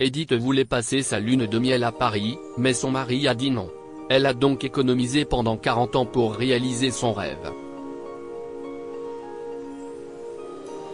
Edith voulait passer sa lune de miel à Paris, mais son mari a dit non. Elle a donc économisé pendant 40 ans pour réaliser son rêve.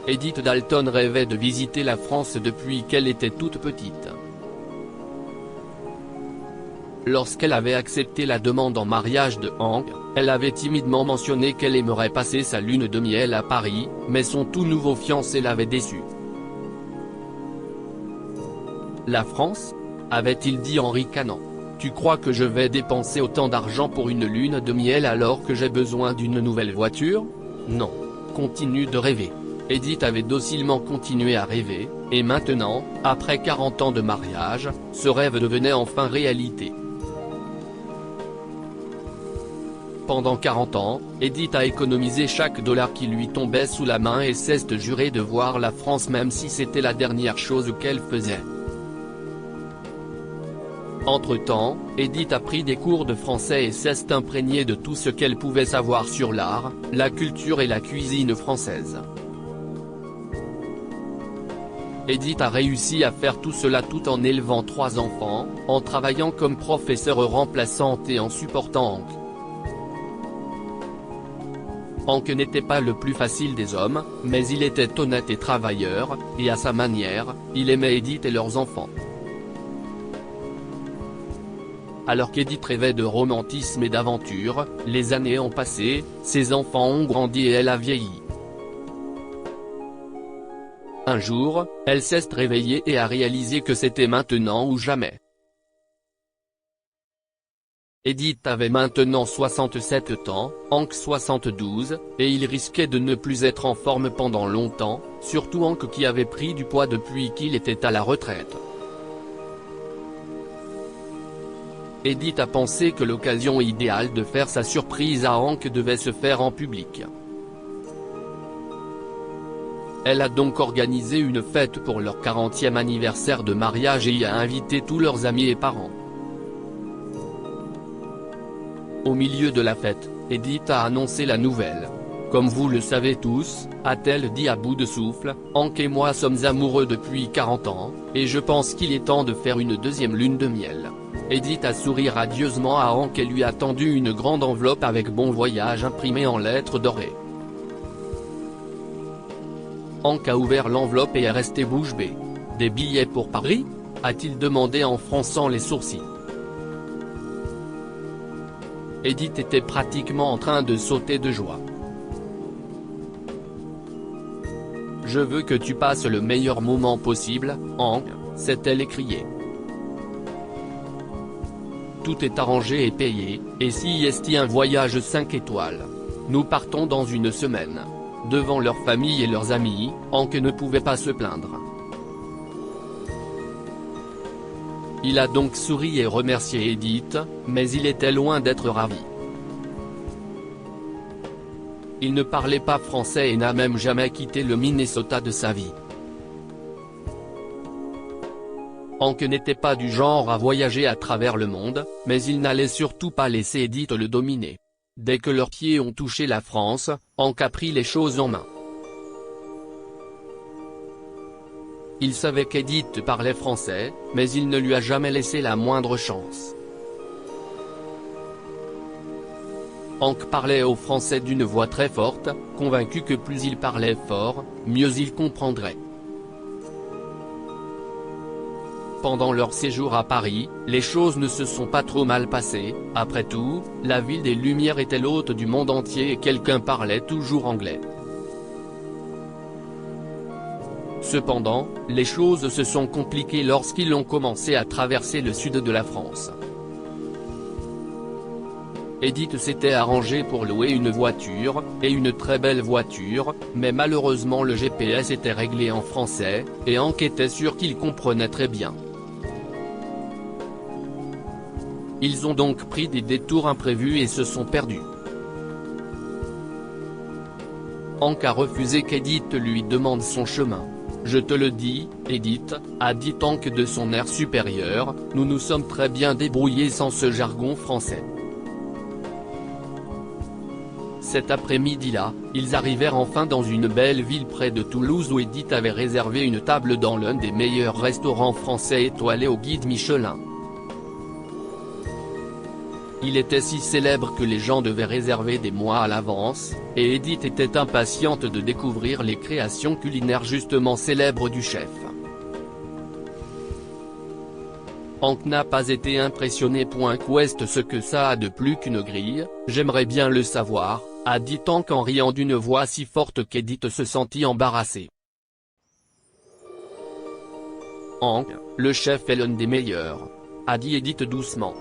Edith Dalton rêvait de visiter la France depuis qu'elle était toute petite. Lorsqu'elle avait accepté la demande en mariage de Hank, elle avait timidement mentionné qu'elle aimerait passer sa lune de miel à Paris, mais son tout nouveau fiancé l'avait déçue. La France ? Avait-il dit en ricanant. Tu crois que je vais dépenser autant d'argent pour une lune de miel alors que j'ai besoin d'une nouvelle voiture ? Non. Continue de rêver. Edith avait docilement continué à rêver, et maintenant, après 40 ans de mariage, ce rêve devenait enfin réalité. Pendant 40 ans, Edith a économisé chaque dollar qui lui tombait sous la main et s'est juré de voir la France même si c'était la dernière chose qu'elle faisait. Entre-temps, Edith a pris des cours de français et s'est imprégnée de tout ce qu'elle pouvait savoir sur l'art, la culture et la cuisine française. Edith a réussi à faire tout cela tout en élevant 3 enfants, en travaillant comme professeure remplaçante et en supportant Hank. Hank n'était pas le plus facile des hommes, mais il était honnête et travailleur, et à sa manière, il aimait Edith et leurs enfants. Alors qu'Edith rêvait de romantisme et d'aventure, les années ont passé, ses enfants ont grandi et elle a vieilli. Un jour, elle s'est réveillée et a réalisé que c'était maintenant ou jamais. Edith avait maintenant 67 ans, Hank 72, et il risquait de ne plus être en forme pendant longtemps, surtout Hank qui avait pris du poids depuis qu'il était à la retraite. Edith a pensé que l'occasion idéale de faire sa surprise à Hank devait se faire en public. Elle a donc organisé une fête pour leur 40e anniversaire de mariage et y a invité tous leurs amis et parents. Au milieu de la fête, Edith a annoncé la nouvelle. Comme vous le savez tous, a-t-elle dit à bout de souffle, Hank et moi sommes amoureux depuis 40 ans, et je pense qu'il est temps de faire une deuxième lune de miel. Edith a souri radieusement à Hank et lui a tendu une grande enveloppe avec bon voyage imprimée en lettres dorées. Hank a ouvert l'enveloppe et est resté bouche bée. « Des billets pour Paris ?» a-t-il demandé en fronçant les sourcils. Edith était pratiquement en train de sauter de joie. « Je veux que tu passes le meilleur moment possible, Hank », s'est-elle écriée. Tout est arrangé et payé, et si est un voyage 5 étoiles. Nous partons dans une semaine. Devant leur famille et leurs amis, Hank ne pouvait pas se plaindre. Il a donc souri et remercié Edith, mais il était loin d'être ravi. Il ne parlait pas français et n'a même jamais quitté le Minnesota de sa vie. Hank n'était pas du genre à voyager à travers le monde, mais il n'allait surtout pas laisser Edith le dominer. Dès que leurs pieds ont touché la France, Hank a pris les choses en main. Il savait qu'Edith parlait français, mais il ne lui a jamais laissé la moindre chance. Hank parlait au français d'une voix très forte, convaincu que plus il parlait fort, mieux il comprendrait. Pendant leur séjour à Paris, les choses ne se sont pas trop mal passées, après tout, la ville des Lumières était l'hôte du monde entier et quelqu'un parlait toujours anglais. Cependant, les choses se sont compliquées lorsqu'ils ont commencé à traverser le sud de la France. Edith s'était arrangée pour louer une voiture, et une très belle voiture, mais malheureusement le GPS était réglé en français, et Hank était sûr qu'il comprenait très bien. Ils ont donc pris des détours imprévus et se sont perdus. Hank a refusé qu'Edith lui demande son chemin. « Je te le dis, Edith », a dit Hank de son air supérieur, « nous nous sommes très bien débrouillés sans ce jargon français. » Cet après-midi-là, ils arrivèrent enfin dans une belle ville près de Toulouse où Edith avait réservé une table dans l'un des meilleurs restaurants français étoilés au guide Michelin. Il était si célèbre que les gens devaient réserver des mois à l'avance, et Edith était impatiente de découvrir les créations culinaires justement célèbres du chef. Hank n'a pas été impressionné. Qu'est ce que ça a de plus qu'une grille, j'aimerais bien le savoir, a dit Hank en riant d'une voix si forte qu'Edith se sentit embarrassée. Hank, le chef est l'un des meilleurs, a dit Edith doucement.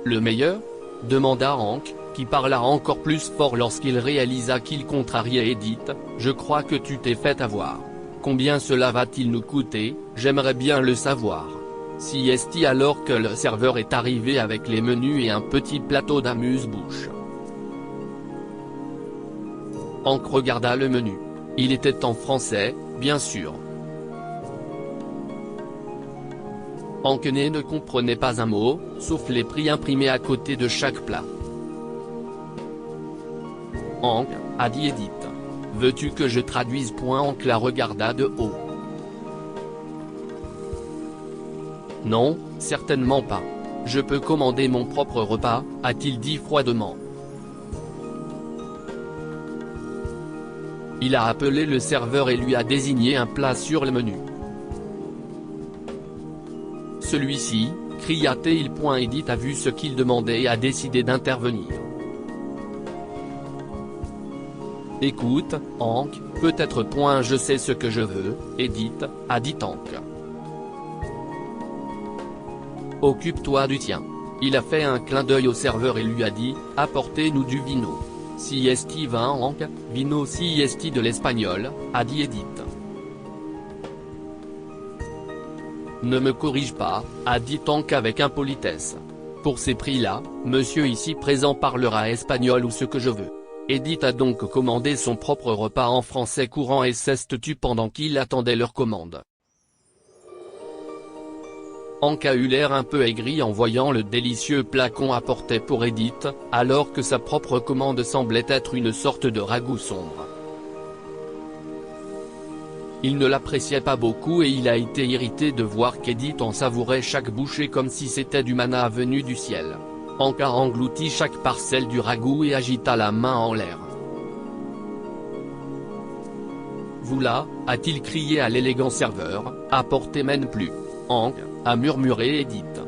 Le meilleur ? Demanda Hank, qui parla encore plus fort lorsqu'il réalisa qu'il contrariait Edith. Je crois que tu t'es fait avoir. Combien cela va-t-il nous coûter, j'aimerais bien le savoir. Si est alors que le serveur est arrivé avec les menus et un petit plateau d'amuse-bouche. Hank regarda le menu. Il était en français, bien sûr. Hank ne comprenait pas un mot, sauf les prix imprimés à côté de chaque plat. Hank, a dit Edith. Veux-tu que je traduise ? Hank la regarda de haut. Non, certainement pas. Je peux commander mon propre repas, a-t-il dit froidement. Il a appelé le serveur et lui a désigné un plat sur le menu. Celui-ci, cria-t-il. Edith a vu ce qu'il demandait et a décidé d'intervenir. Écoute, Hank, peut-être. Je sais ce que je veux, Edith, a dit Hank. Occupe-toi du tien. Il a fait un clin d'œil au serveur et lui a dit, apportez-nous du vino. Si esti vin Hank, vino si esti de l'espagnol, a dit Edith. Ne me corrige pas, a dit Hank avec impolitesse. Pour ces prix-là, monsieur ici présent parlera espagnol ou ce que je veux. Edith a donc commandé son propre repas en français courant et s'est-tu pendant qu'il attendait leur commande. Hank a eu l'air un peu aigri en voyant le délicieux plat qu'on apportait pour Edith, alors que sa propre commande semblait être une sorte de ragoût sombre. Il ne l'appréciait pas beaucoup et il a été irrité de voir qu'Edith en savourait chaque bouchée comme si c'était du manna venu du ciel. Hank a englouti chaque parcelle du ragoût et agita la main en l'air. Vous là, a-t-il crié à l'élégant serveur, apportez même plus. Hank, a murmuré Edith.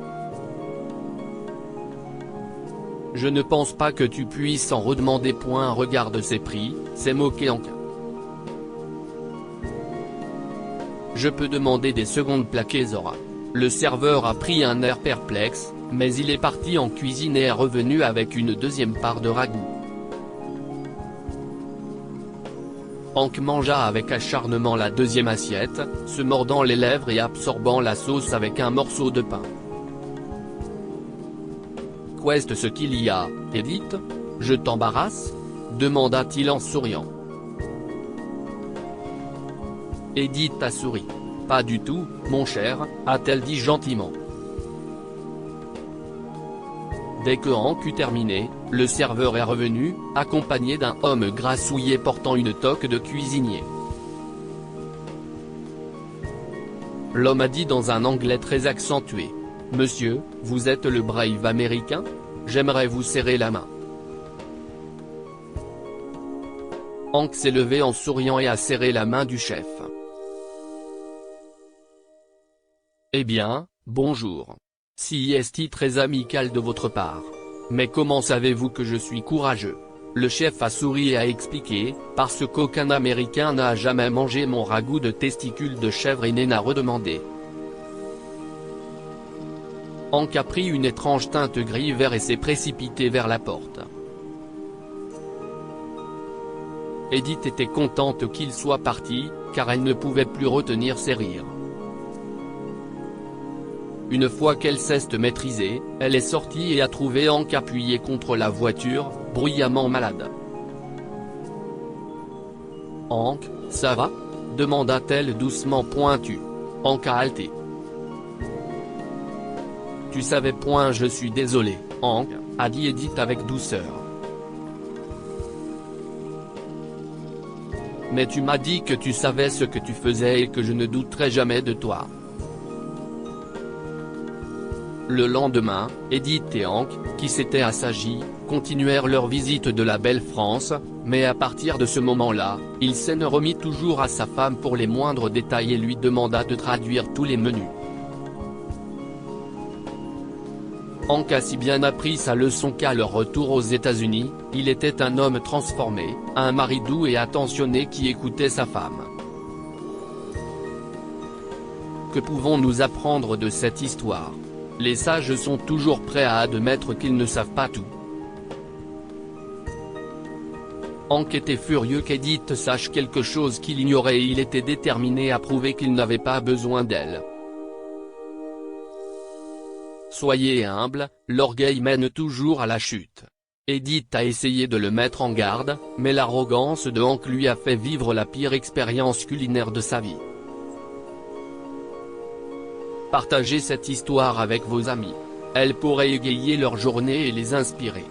Je ne pense pas que tu puisses en redemander. Regarde ces prix, s'est moqué Hank. Je peux demander des secondes plaquées Zora. Le serveur a pris un air perplexe, mais il est parti en cuisine et est revenu avec une deuxième part de ragoût. Hank mangea avec acharnement la deuxième assiette, se mordant les lèvres et absorbant la sauce avec un morceau de pain. Qu'est ce qu'il y a, Edith ? Je t'embarrasse ? demanda-t-il en souriant. Edith a souri. Pas du tout, mon cher, a-t-elle dit gentiment. Dès que Hank eut terminé, le serveur est revenu, accompagné d'un homme grassouillet portant une toque de cuisinier. L'homme a dit dans un anglais très accentué. « Monsieur, vous êtes le brave américain ? J'aimerais vous serrer la main. » Hank s'est levé en souriant et a serré la main du chef. Eh bien, bonjour. Si est très amical de votre part. Mais comment savez-vous que je suis courageux ? Le chef a souri et a expliqué, parce qu'aucun Américain n'a jamais mangé mon ragoût de testicules de chèvre et n'a redemandé. Hank a pris une étrange teinte gris-vert et s'est précipité vers la porte. Edith était contente qu'il soit parti, car elle ne pouvait plus retenir ses rires. Une fois qu'elle s'est maîtrisée, elle est sortie et a trouvé Hank appuyé contre la voiture, bruyamment malade. « Hank, ça va ?» demanda-t-elle doucement. Hank a halté. « Tu savais. Je suis désolé, Hank, a dit Edith avec douceur. Mais tu m'as dit que tu savais ce que tu faisais et que je ne douterais jamais de toi. Le lendemain, Edith et Hank, qui s'étaient assagis, continuèrent leur visite de la belle France, mais à partir de ce moment-là, il s'en remit toujours à sa femme pour les moindres détails et lui demanda de traduire tous les menus. Hank a si bien appris sa leçon qu'à leur retour aux États-Unis, il était un homme transformé, un mari doux et attentionné qui écoutait sa femme. Que pouvons-nous apprendre de cette histoire? Les sages sont toujours prêts à admettre qu'ils ne savent pas tout. Hank était furieux qu'Edith sache quelque chose qu'il ignorait et il était déterminé à prouver qu'il n'avait pas besoin d'elle. Soyez humble, l'orgueil mène toujours à la chute. Edith a essayé de le mettre en garde, mais l'arrogance de Hank lui a fait vivre la pire expérience culinaire de sa vie. Partagez cette histoire avec vos amis. Elle pourrait égayer leur journée et les inspirer.